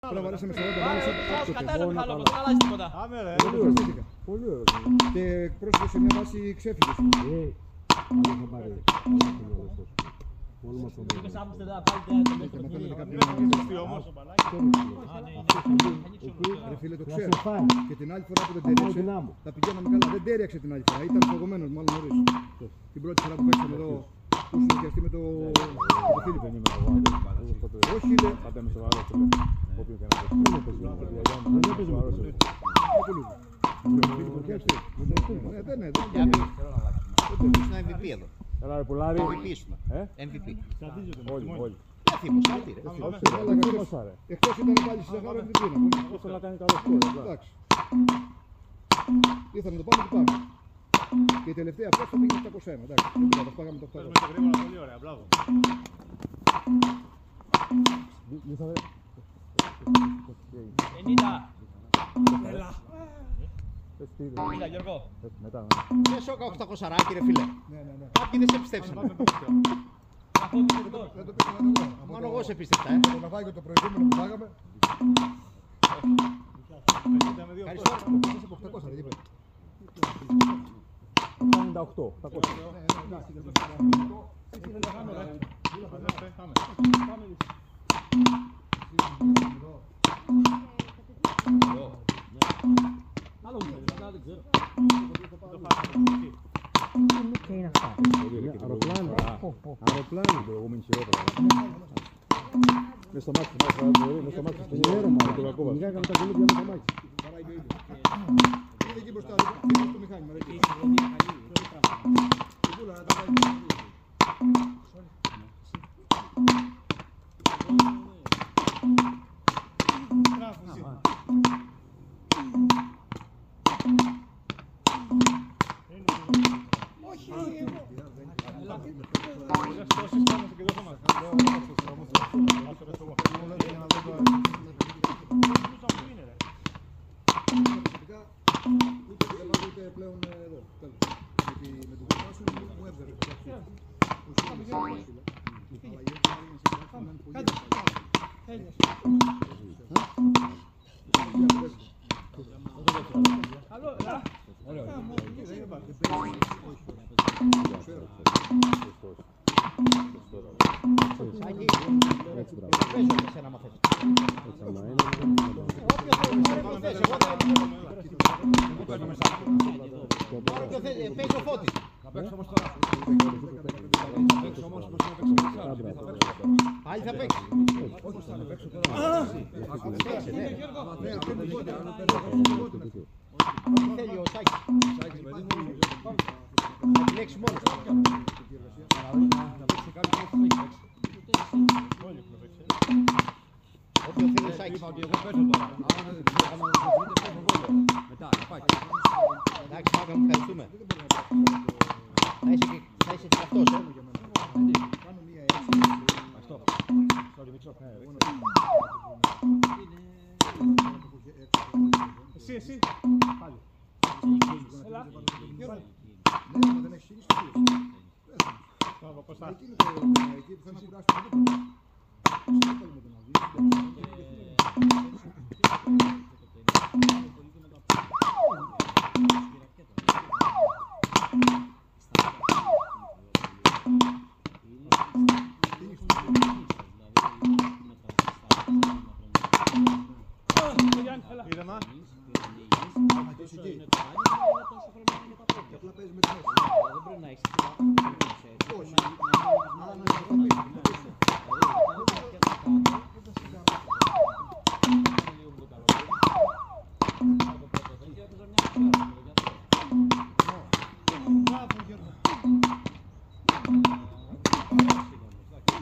Τώρα βαρέσαμε 40 μήνες από το κατάλαβε καλό, δεν αλλάζει τίποτα. Πολύ ωραίο. Και πρόσφυγε σε μια βάση ξέφυγες. Ρε φίλε, το ξέρω. Και την άλλη φορά που δεν τέριαξε, τα πηγαίναμε καλά. Δεν τέριαξε την άλλη φορά, ήταν φαγωμένος μάλλον νωρίς. Την πρώτη φορά που παίξαμε εδώ, που συνεχιαστεί με το Φίλιππο. Όχι ρε. Πάτε με σοβαρό φίλε. Όποιον και να παίξει. Δεν έπαιζε με σοβαρό. Δεν είναι. Ήσουν MVP εδώ. Έλα ρε πουλάρι. MVP ήσουν. MVP. Όλοι. Δεν θύμωσα, τι ρε. Εκτός ήταν πάλι στη Ζαχάρο MVP να πούμε. Όσο να κάνει καλό σκόρ. Εντάξει. Ήρθα να το πάμε και πάμε. Και η τελευταία απόφαση θα πήγε στα 21. Εντάξει. Θα πάγαμε το 8. Πολύ ωραία, μπράβο. Έλα. Έλα Γιώργο. Δεν σώκα 800 ράκι ρε φίλε. Κάποιοι δεν σε πιστέψαν. Δεν το πήγαμε εγώ. Μόνο εγώ σε πίστευα. Το ναυάγιο το προηγούμενο που πάγαμε. Ευχαριστώ. Είσαι από 800 ρε είπε. Τι είναι αυτά. Αεροπλάνο την προηγούμενη χειρότερα. Μες στο μάτι, μες στο μάτι, στην έρωμα. Μιγάγαμε τα κουλούδια με το μάτι. Είναι εκεί μπροστά, είναι στο μηχάνημα. Παίζει ο Φώτης. Πάλι θα παίξει. Θέλει ο Σάκης. Θα επιλέξει μόνος. Όποιο θέλει ο Σάκης. Εντάξει, Μάγκα μου, ευχαριστούμε. Θα είσαι και αυτός, Κάνω μία έτσι. Αυτό. Εσύ. Πάλι. Έλα. Ναι, δεν έχει σύνηση. Εκεί είναι το εκεί που θέλω να κουράσω το τίποτα. Ήρεμα. Δεν πρέπει να έχεις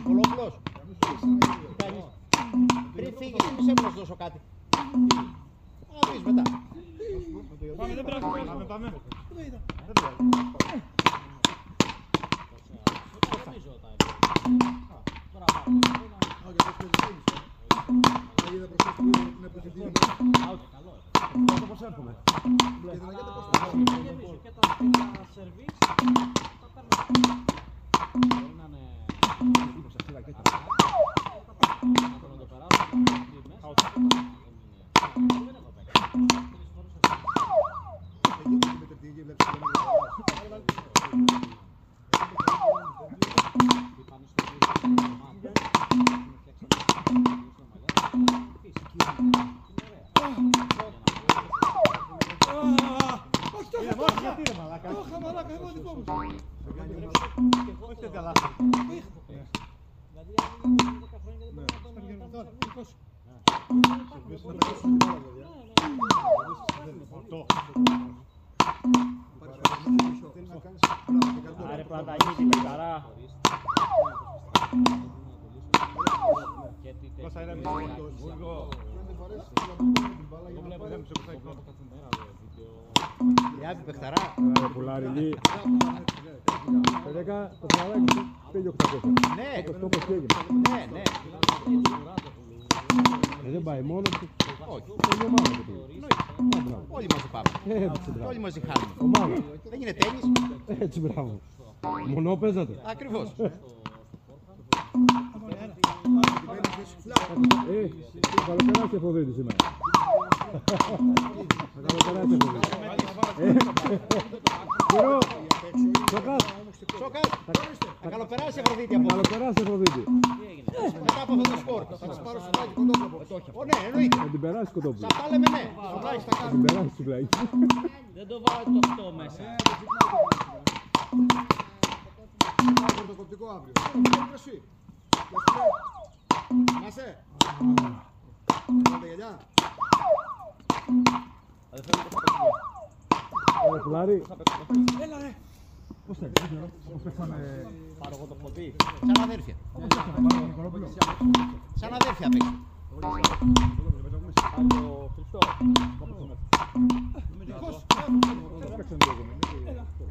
Κολόπουλος. Πριν φύγεις, μισέ μου να σου δώσω κάτι. Να πεις μετά. Πάμε, δεν πρέπει. Πάμε. Πώς έρχομαι. να το περάσουμε. Άρε Πλατανίτη, παιχταρά. Πόσα είναι Λιάπη, παιχταρά. Πουλάρι, Πεδέκα, το φαλάκι σου πήγε 800. Ναι, Το όπως και έγινε. ναι. Δεν πάει μόνος του. Όχι. Είναι ομάδα του πήγε. Όλοι μαζί πάμε. Έτσι, Και μπράβο. όλοι μαζί χάνουμε. Ομάδα. Δεν είναι τένις. Έτσι, μπράβο. Μονό παίζατε. Ακριβώς. Θα καλοπεράσει Αφροδίτη σήμερα. Θα καλοπεράσει Αφροδίτη. Κυρώ, Σοκάς. Σοκάς. Θα καλοπεράσει η Αφροδίτη από Θα καλοπεράσει Αφροδίτη. μετά από αυτό το σκορ. Θα σας πάρω σουβλάκι κοντόπλοπο. Ναι, εννοείται. Θα την περάσει Σε κοτόπουλο. αυτά λέμε ναι. Θα την περάσει σουβλάκι. Δεν το βάλω το 8 μέσα. Το κοπτικό αύριο. Εσύ. Μάσαι. Κάντε γελιά. Πουλάρι. Πώς θέλει, πώς παίξαμε... Πάρω εγώ το ποτί. Σαν αδέρφια. Σαν αδέρφια παίξει. Άλλο Χριστό.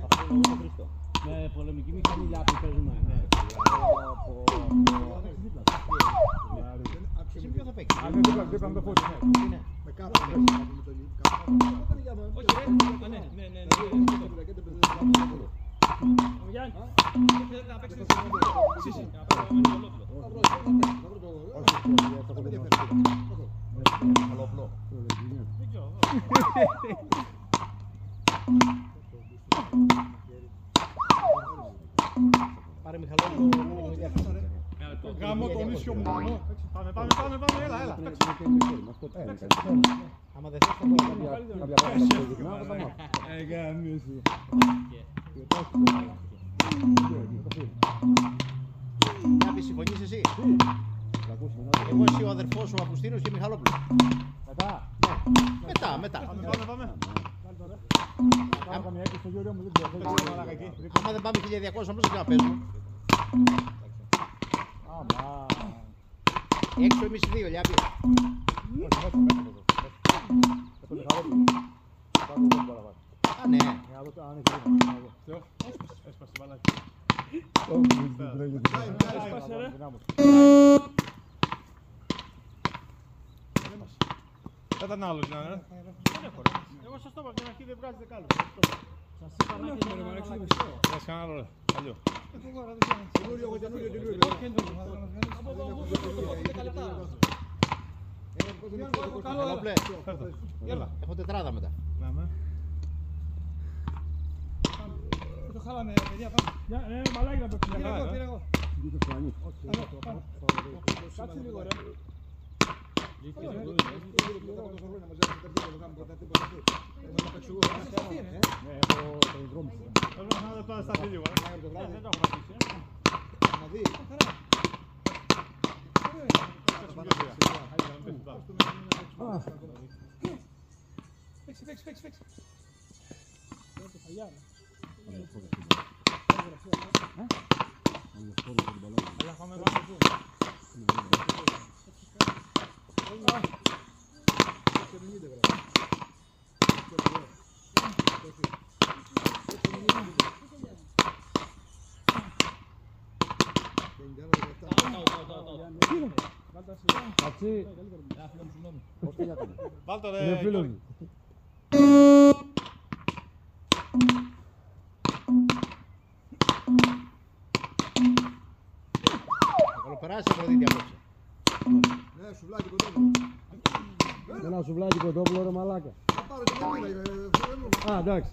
Αυτό είναι ο Χριστό. Με πολεμική μηχανή Λιάπη παίζουμε. Εσύ ποιο θα παίξει. Δίπλα το φώτι. Με κάπου. Όχι ρε. Ναι. Ο Γιάννη. Να παίξετε εσύ. Να παίξετε ολόκληρο. Πάρε Μιχαλόπουλο. Γάμο τον ίσιο μου. Πάμε, έλα. Άμα δεν θες θα το κάνω. Κάποια πράγματα που γυρνάω θα τα μάθω. Λιάπη, συμφωνείς εσύ. Εγώ εσύ ο αδερφός σου ο Αυγουστίνος και Μιχαλόπουλο. Μετά. Άμα δεν πάμε 1200 όμως δεν θα παίζουμε. Έξω εμείς οι δύο, Λιάπη. Α, ναι. Δεν ήταν άλλος, ναι. Εγώ σας το είπα, την αρχή δεν βγάζει δεκάλεπτο. Σας κάνω άλλο, αλλιώ. Μιχαλόπουλε, έχω τετράδα μετά. Το χάλαμε, παιδιά, πάμε. Ναι, μαλάκι να παίξουμε. Πήρα εγώ. Κάτσε λίγο, ρε. Να το τώρα σταθεί λίγο. Δεν το έχω αφήσει. Παίξει. Κατσί. Βάλτε Είναι ρε. φίλος μου. Καλοπεράσει Αφροδίτη απόψε. Ναι, σουβλάκι κοντόπλοπο. Ένα σουβλάκι κοτόπουλο ρε μαλάκα. Θα πάρω την καμπύλα, Α, εντάξει.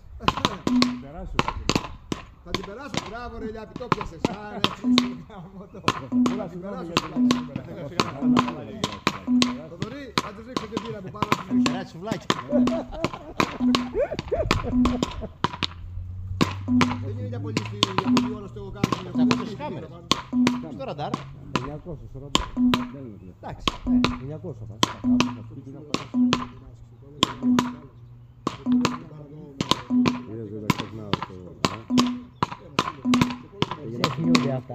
θα την περάσω, μπράβο ρε Λιάπη, το πιάσες. Άρε, θα την περάσω. Θοδωρή, Άντε ρίξτε την πύρα που πάνω. Αριστερά τη σουβλάκι. Δεν είναι για πολύ ώρα στο κάτω. Θα ακούτε στις κάμερες. Στο ραντάρ. 900 στο ραντάρ. Εντάξει. 900 θα. Είδες δεν τα ξεχνάω το... Ξεχνιούνται αυτά.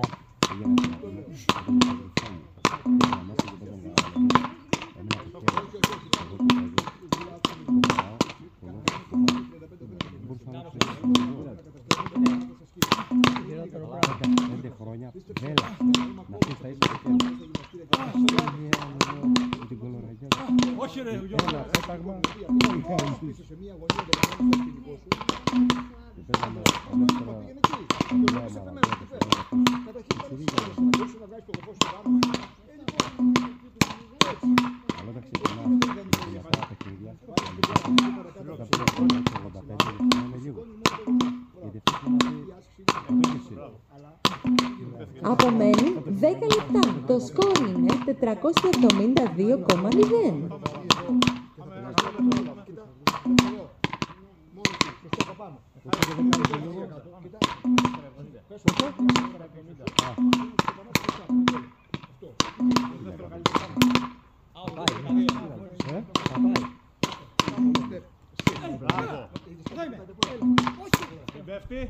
Πέντε χρόνια βέλα να πεις τα ίσως και με την κολοραγιά. Όχι ρε, Ένα πέταγμα Σε μια γωνία δεν θα στο σκηνικό σου. και πέταμε ελεύθερα αλλά όταν ξεκινάς για αυτά τα παιχνίδια τα πήρε το 85 είναι λίγο γιατί αυτό είναι εδώ και εσύ. Απομένουν 10 λεπτά. Το σκορ είναι 472,0. Πέφτει.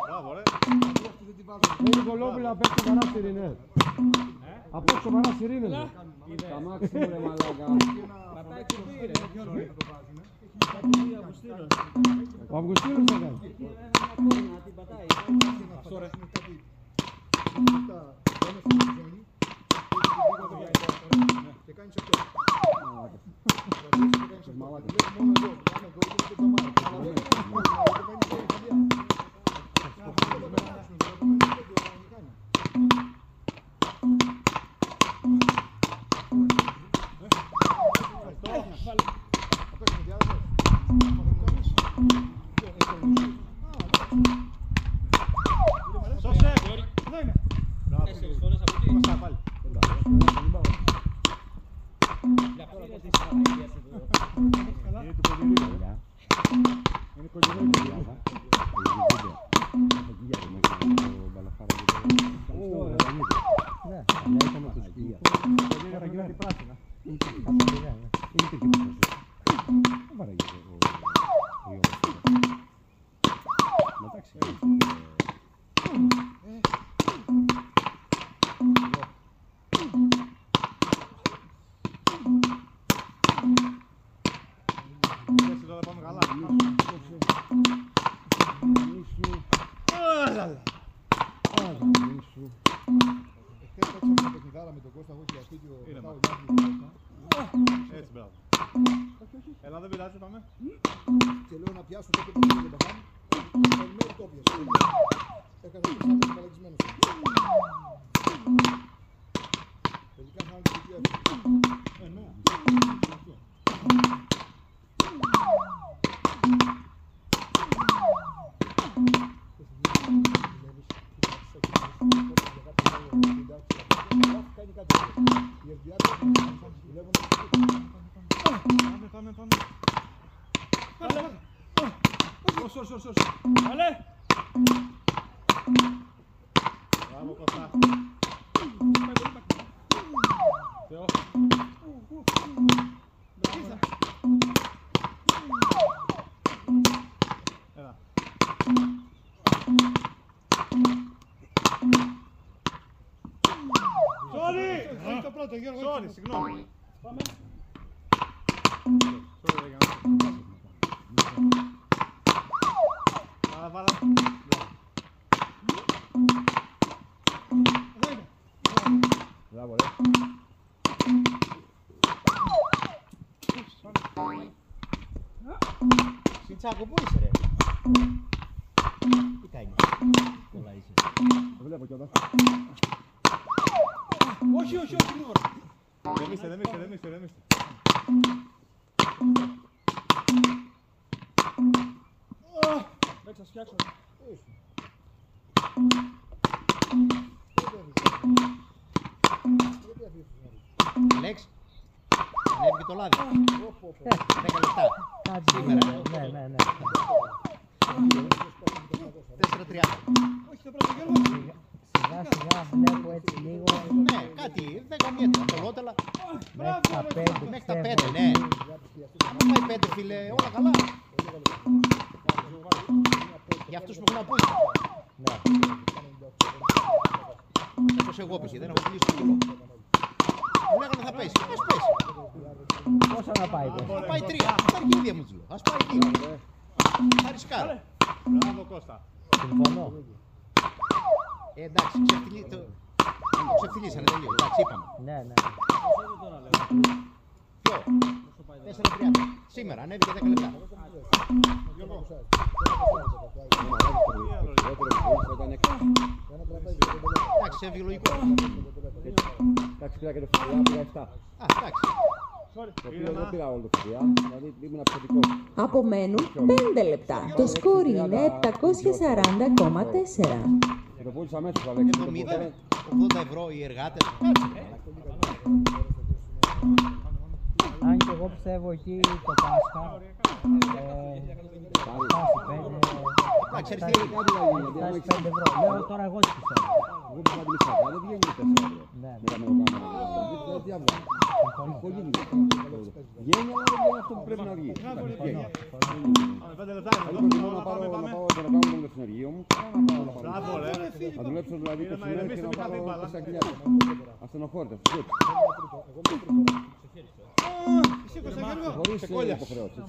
Μπράβο ρε. Είναι Νικολόπουλα απ' έξω παράθυρη είναι. Απ' έξω παράθυρη είναι. Τα μάξι μου ρε μαλάκα. Ο Αυγουστίνος θα κάνει. Αυτό ρε. Και κάνεις αυτό. Σώσε. Τέσσερις φορές από εκεί. Είμαστε πάλι. Είναι του κοντινού. Είναι κοντινού. Έτσι τώρα πάμε καλά. Χθες παίξαμε μια παιχνιδάρα με τον Κώστα, εγώ και η Αστίκιο. Έτσι μπράβο. Έλα δεν πειράζει πάμε. Και λέω να πιάσω τότε που πήγε το μπαχάμ. Περιμένει το πιάσε. Έκανα το σαν το παραγισμένος. Τελικά θα είναι το πιάσε. Ναι. Πάμε. Σόρ. Βάλε. Μπράβο Κώστα. Θεό. Έλα. Sorry, συγγνώμη. Πάμε. Βάλα. Μπράβο ρε. Σιντσάκο, πού είσαι ρε? Τι κάνεις? Πολλά είσαι. Το βλέπω κιόλας. Όχι, γρήγορα. Ρεμίστε. Μέχρι να φτιάξω. ανέβηκε το λάδι. 10 λεπτά. Σήμερα. Ναι. 4:30. Όχι, το πρώτο Γιώργο. Σιγά βλέπω έτσι λίγο. Ναι, κάτι 10 μέτρα. Κολότελα. Μέχρι τα 5, ναι. Αν πάει 5, φίλε, όλα καλά. Για αυτούς που έχουν απόλυτα. Ναι. Όπως εγώ π.χ. δεν έχω κλείσει το κιλό. Μου λέγανε θα πέσει. Ας πέσει. Πόσα να πάει, Θα πάει 3. Στα αρχίδια μου τους λέω. Ας πάει 2. Θα ρισκάρω. Μπράβο Κώστα. Συμφωνώ. Εντάξει, ξεφτυλίσανε τελείω. Εντάξει, είπαμε. Ναι. Ποιο? 4:30. Σήμερα ανέβηκε 10 λεπτά. Εντάξει, σε βιολογικό. Εντάξει, πήρα και το φωτιά, πήρα 7. Α, εντάξει. Το οποίο δεν πήρα όλο το φωτιά, δηλαδή ήμουν επιθετικό. Απομένουν 5 λεπτά. Το σκόρ είναι 740,4. Και το πούλησα αμέσως, Αλέξη. 70, 80 ευρώ οι εργάτες. Αν και εγώ πιστεύω εκεί το Πάσχα Εντάξει, φτάσει αριστερή. 5 ευρώ. Λέω τώρα εγώ τι πιστεύω. Εγώ πήγα τη μισά, δεν βγαίνει ούτε 4 ευρώ. Ναι. Με κάμερα. Τι άβγα. Έχω γίνει. Βγαίνει, αλλά δεν βγαίνει αυτό που πρέπει να βγει. Πάμε 5 λεπτά. Θα προτιμώ να πάω και να κάνω το συνεργείο μου. Μπράβο ρε. Θα δουλέψω δηλαδή το συνέργειο και να πάρω 4.000. Ασθενοχώρητα. Χωρίς υποχρεώσεις.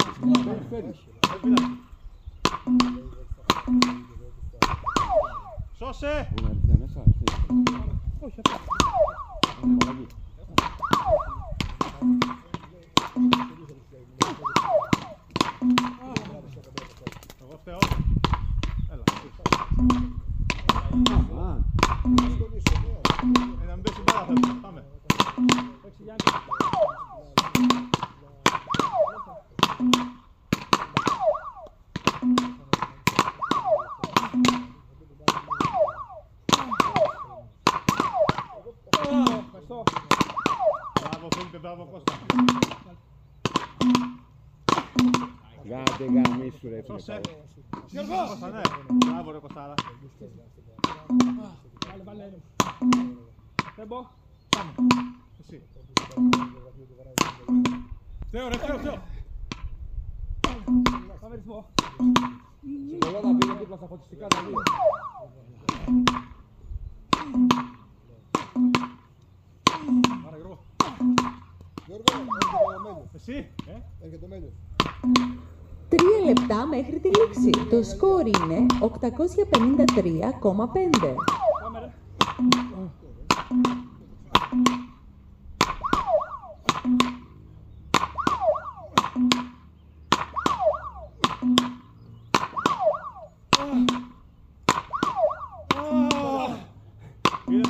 Σώσε. Είναι αριθμία μέσα. Όχι, αυτά. Εγώ φταίω. Έλα. Να μην πέσει η μπάλα, θέλω. Πάμε. Μπράβο Φίλιππε, μπράβο Κώστα. Γάντε γαμίσου ρε. Σώσε. Κώστα, ναι. Μπράβο ρε Κωστάρα. Βάλε. Τέμπο. Εσύ. Φταίω ρε, φταίω. Πάμε ρυθμό. Εγώ θα πήγα δίπλα στα φωτιστικά τα δύο. Άρα Γιώργο. Γιώργο, έρχεται το μέλιο. Εσύ. Έρχεται το μέλιο. 3 λεπτά μέχρι τη λήξη. Το σκόρ είναι 853,5. Πάμε ρε.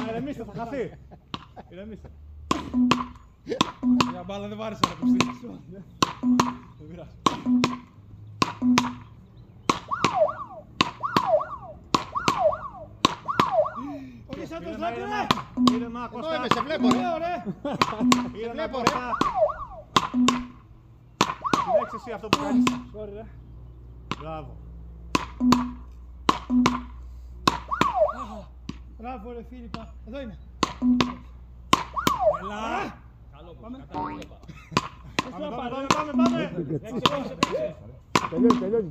Ηρεμήστε, θα χαθεί. Ηρεμήστε. Μια μπάλα δεν βάρεσε να κουστεί. Δεν πειράζει. Όχι σαν το σλάτι ρε! Ήρεμα, Εδώ Κώστα. είμαι, σε βλέπω ρε. Ωραία! Ήρεμα, βλέπω, ρε. Κώστα. Συνέχισε εσύ αυτό που κάνεις. Sorry ρε. Μπράβο. Μπράβο ρε Φίλιππα. Εδώ είμαι. Έλα! Πάμε. Πάμε. Τελειώνει.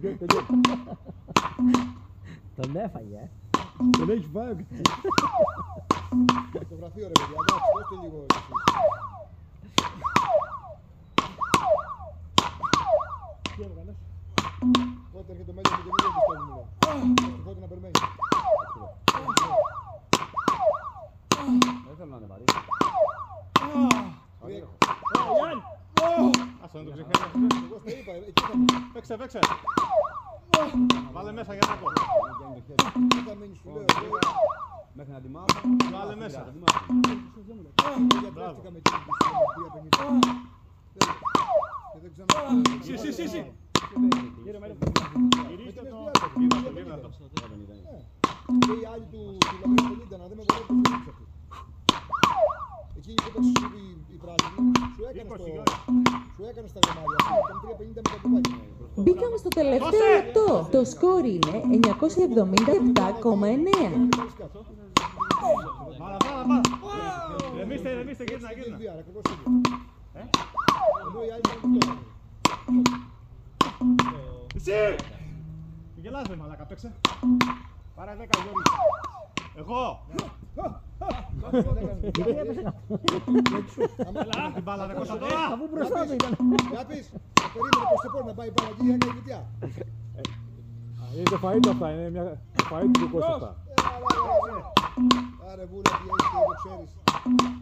Τον έφαγε. Τον έχει φάει. Στο γραφείο ρε παιδιά, εντάξει, δώστε λίγο. Τι έβγαλες? Πότε έρχεται το μέλιο και καινούργιο πιστόλι μου λέει. Πότε να περιμένει. Δεν θέλω να είναι βαρύ. Γιάννη! Ας το ξεχάσει. Εγώ στα είπα, εκεί θα μείνει. Παίξε. Βάλε μέσα για να πω. Εκεί θα μείνει σου λέω. Μέχρι να τη μάθω. Βάλε μέσα. Διατρέχτηκα με εκείνη που σου λέω 350. Και δεν ξανά. Εσύ. Γυρίστε το. Και οι άλλοι του Λαβρέα 50 να δεν με βολεύουν τους ρίξεις αυτούς. Εκείνη που έπαιξε η πράσινη, σου έκανε στα γεμάρια. Ήταν 3.50 με το κουμπάκι. Μπήκαμε στο τελευταίο λεπτό. Το σκορ είναι 977,9. Βάλα. Ρεμίστε, γύρνα. Εσύ! Γελάς με μαλάκα, παίξε. Πάρε 10, Γιώργη. Εγώ! Την μπάλα ρε Κώστα τώρα! Αφού μπροστά του ήταν. Για πεις, περίμενε πως δεν μπορεί να πάει η μπάλα εκεί, έκανε κουτιά. Είναι το φαΐ του αυτά, είναι μια φαΐ του Κώστα αυτά. Άρε βούλα, τι έχεις και το ξέρεις.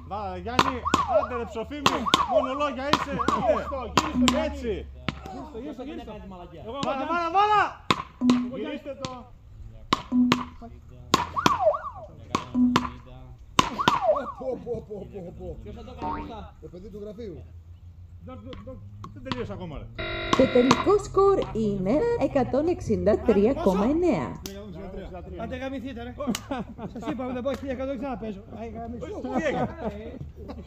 Βάλα Γιάννη, άντε ρε ψοφίμη, μόνο λόγια είσαι. Γύριστο, έτσι. Βάλα! Γυρίστε το. Ποιος θα το κάνει μπροστά? Το παιδί του γραφείου. Δεν τελείωσε ακόμα ρε. Το τελικό σκορ είναι 163,9. Άντε γαμηθείτε ρε. Σας είπα δεν πω 1100 δεν ξαναπέζω. Τι έκανε.